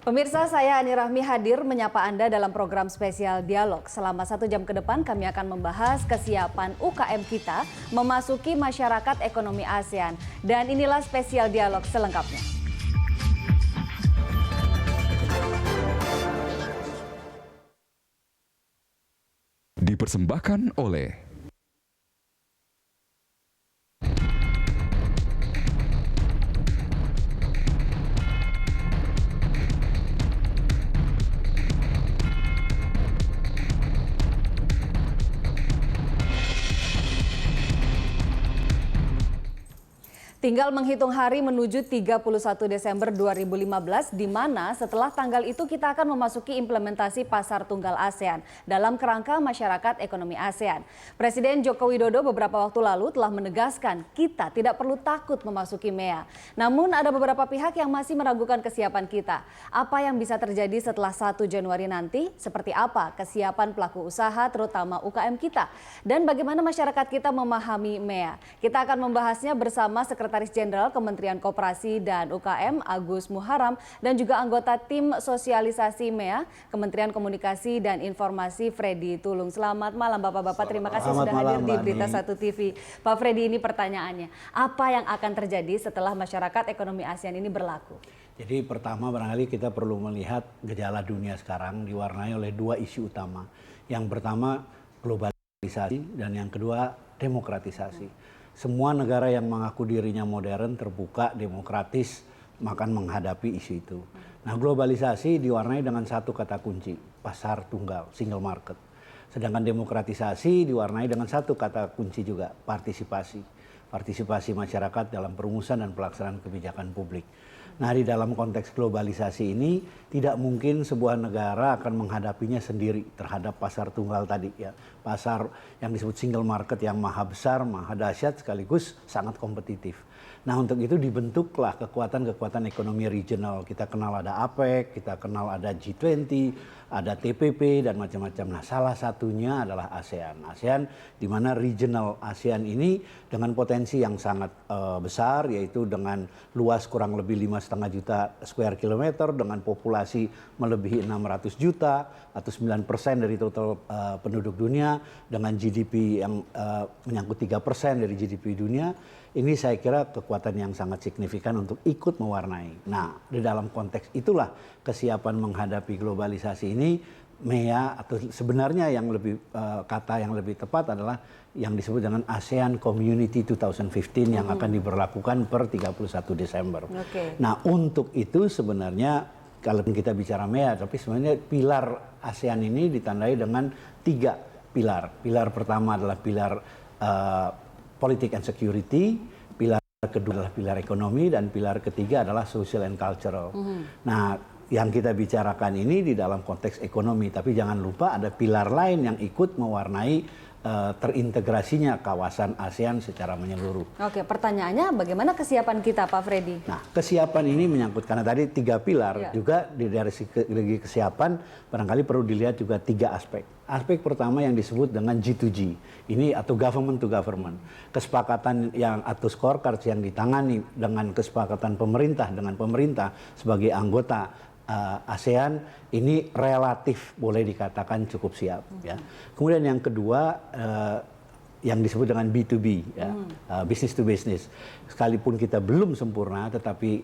Pemirsa, saya Ani Rahmi hadir menyapa Anda dalam program spesial Dialog. Selama 1 jam ke depan kami akan membahas kesiapan UKM kita memasuki masyarakat ekonomi ASEAN. Dan inilah spesial Dialog selengkapnya. Dipersembahkan oleh Tinggal menghitung hari menuju 31 Desember 2015, di mana setelah tanggal itu kita akan memasuki implementasi Pasar Tunggal ASEAN dalam kerangka masyarakat ekonomi ASEAN. Presiden Joko Widodo beberapa waktu lalu telah menegaskan kita tidak perlu takut memasuki MEA. Namun ada beberapa pihak yang masih meragukan kesiapan kita. Apa yang bisa terjadi setelah 1 Januari nanti? Seperti apa kesiapan pelaku usaha terutama UKM kita? Dan bagaimana masyarakat kita memahami MEA? Kita akan membahasnya bersama Sekretaris Jenderal Kementerian Koperasi dan UKM Agus Muharram dan juga anggota tim sosialisasi MEA Kementerian Komunikasi dan Informasi Freddy Tulung. Selamat malam Bapak-bapak, terima kasih sudah hadir di Berita 1 TV. Pak Freddy, ini pertanyaannya, apa yang akan terjadi setelah masyarakat ekonomi ASEAN ini berlaku? Jadi pertama barangkali kita perlu melihat gejala dunia sekarang diwarnai oleh 2 isu utama. Yang pertama globalisasi dan yang kedua demokratisasi. Semua negara yang mengaku dirinya modern, terbuka, demokratis, akan menghadapi isu itu. Nah, globalisasi diwarnai dengan satu kata kunci, pasar tunggal, single market. Sedangkan demokratisasi diwarnai dengan satu kata kunci juga, partisipasi. Partisipasi masyarakat dalam perumusan dan pelaksanaan kebijakan publik. Nah, di dalam konteks globalisasi ini tidak mungkin sebuah negara akan menghadapinya sendiri terhadap pasar tunggal tadi ya. Pasar yang disebut single market yang maha besar, maha dahsyat sekaligus sangat kompetitif. Nah, untuk itu dibentuklah kekuatan-kekuatan ekonomi regional. Kita kenal ada APEC, kita kenal ada G20, ada TPP dan macam-macam. Nah, salah satunya adalah ASEAN. ASEAN di mana regional ASEAN ini dengan potensi yang sangat besar, yaitu dengan luas kurang lebih 5,5 juta square kilometer dengan populasi melebihi 600 juta atau 9% dari total penduduk dunia dengan GDP yang menyangkut 3% dari GDP dunia. Ini saya kira kekuatan yang sangat signifikan untuk ikut mewarnai. Nah, di dalam konteks itulah kesiapan menghadapi globalisasi ini MEA atau sebenarnya yang lebih kata yang lebih tepat adalah yang disebut dengan ASEAN Community 2015 yang akan diberlakukan per 31 Desember. Nah, untuk itu sebenarnya kalau kita bicara MEA, tapi sebenarnya pilar ASEAN ini ditandai dengan 3 pilar. Pilar pertama adalah pilar politik and security, pilar kedua adalah pilar ekonomi, dan pilar ketiga adalah social and cultural. Nah, yang kita bicarakan ini di dalam konteks ekonomi, tapi jangan lupa ada pilar lain yang ikut mewarnai terintegrasinya kawasan ASEAN secara menyeluruh. Oke, pertanyaannya bagaimana kesiapan kita, Pak Freddy? Nah, kesiapan ini menyangkut karena tadi 3 pilar, juga dari segi kesiapan barangkali perlu dilihat juga 3 aspek. Aspek pertama yang disebut dengan G2G, ini atau government to government. Kesepakatan yang atau scorecard yang ditangani dengan kesepakatan pemerintah dengan pemerintah sebagai anggota ASEAN ini relatif boleh dikatakan cukup siap ya. Kemudian yang kedua yang disebut dengan B2B ya, business to business. Sekalipun kita belum sempurna tetapi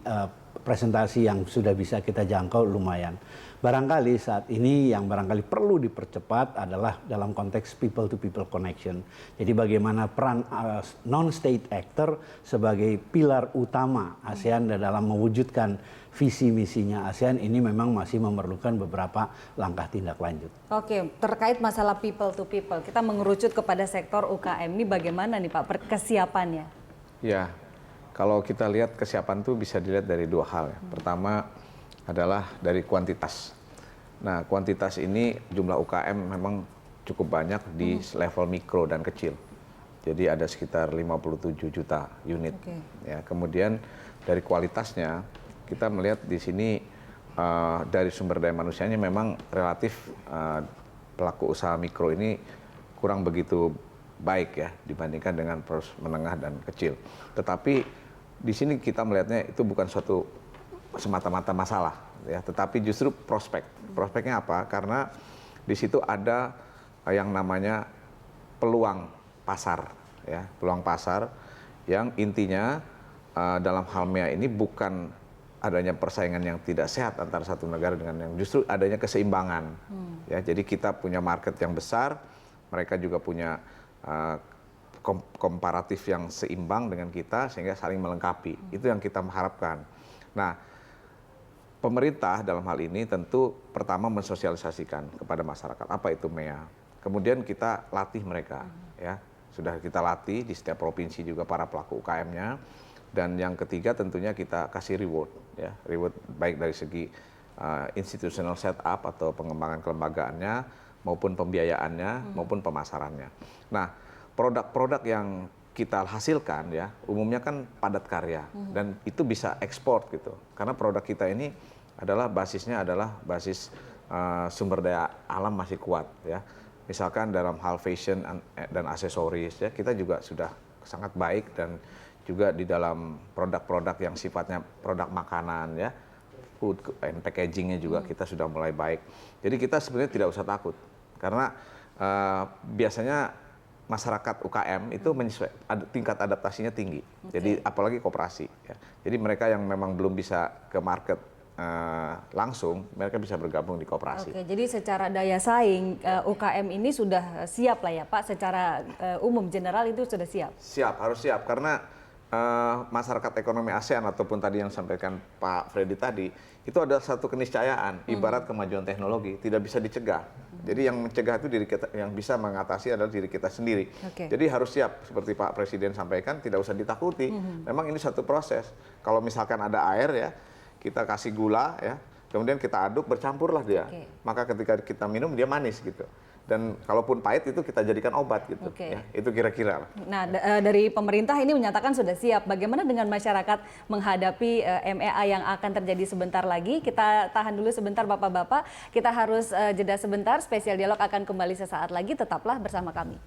presentasi yang sudah bisa kita jangkau lumayan. Barangkali saat ini yang barangkali perlu dipercepat adalah dalam konteks people to people connection. Jadi bagaimana peran non-state actor sebagai pilar utama ASEAN dalam mewujudkan visi misinya ASEAN ini memang masih memerlukan beberapa langkah tindak lanjut. Oke, terkait masalah people to people, kita mengerucut kepada sektor UKM ini bagaimana nih Pak kesiapannya? Ya, kalau kita lihat kesiapan itu bisa dilihat dari 2 hal. Pertama adalah dari kuantitas. Nah, kuantitas ini jumlah UKM memang cukup banyak di level mikro dan kecil. Jadi ada sekitar 57 juta unit. Ya, kemudian dari kualitasnya kita melihat di sini dari sumber daya manusianya memang relatif pelaku usaha mikro ini kurang begitu baik ya dibandingkan dengan menengah dan kecil. Tetapi di sini kita melihatnya itu bukan suatu semata-mata masalah. ya, tetapi justru prospek. Prospeknya apa? Karena di situ ada yang namanya peluang pasar, ya, peluang pasar yang intinya dalam hal MEA ini bukan adanya persaingan yang tidak sehat antara satu negara dengan yang justru adanya keseimbangan. Ya, jadi kita punya market yang besar, mereka juga punya komparatif yang seimbang dengan kita sehingga saling melengkapi. Itu yang kita harapkan. Nah, pemerintah dalam hal ini tentu pertama mensosialisasikan kepada masyarakat apa itu MEA. Kemudian kita latih mereka, ya. Sudah kita latih di setiap provinsi juga para pelaku UKM-nya. Dan yang ketiga tentunya kita kasih reward, ya. Reward baik dari segi institutional setup atau pengembangan kelembagaannya maupun pembiayaannya maupun pemasarannya. Nah, produk-produk yang kita hasilkan ya umumnya kan padat karya dan itu bisa ekspor gitu. Karena produk kita ini adalah basisnya adalah basis sumber daya alam masih kuat ya. Misalkan dalam hal fashion dan aksesoris ya kita juga sudah sangat baik dan juga di dalam produk-produk yang sifatnya produk makanan ya, food and packagingnya juga kita sudah mulai baik. Jadi kita sebenarnya tidak usah takut karena biasanya masyarakat UKM itu tingkat adaptasinya tinggi. Jadi apalagi koperasi. Ya. Jadi mereka yang memang belum bisa ke market langsung, mereka bisa bergabung di koperasi. Oke, jadi secara daya saing UKM ini sudah siap lah ya Pak. Secara umum general itu sudah siap. Siap, harus siap karena masyarakat ekonomi ASEAN ataupun tadi yang sampaikan Pak Freddy tadi itu adalah satu keniscayaan. Ibarat kemajuan teknologi tidak bisa dicegah. Jadi yang mencegah itu diri kita, yang bisa mengatasi adalah diri kita sendiri. Jadi harus siap seperti Pak Presiden sampaikan, tidak usah ditakuti. Memang ini satu proses. Kalau misalkan ada air ya, kita kasih gula ya, kemudian kita aduk bercampurlah dia. Maka ketika kita minum dia manis gitu. Dan kalaupun pahit itu kita jadikan obat gitu. Ya, itu kira-kira. Nah, dari pemerintah ini menyatakan sudah siap. Bagaimana dengan masyarakat menghadapi MEA yang akan terjadi sebentar lagi? Kita tahan dulu sebentar Bapak-bapak. Kita harus jeda sebentar. Spesial Dialog akan kembali sesaat lagi. Tetaplah bersama kami.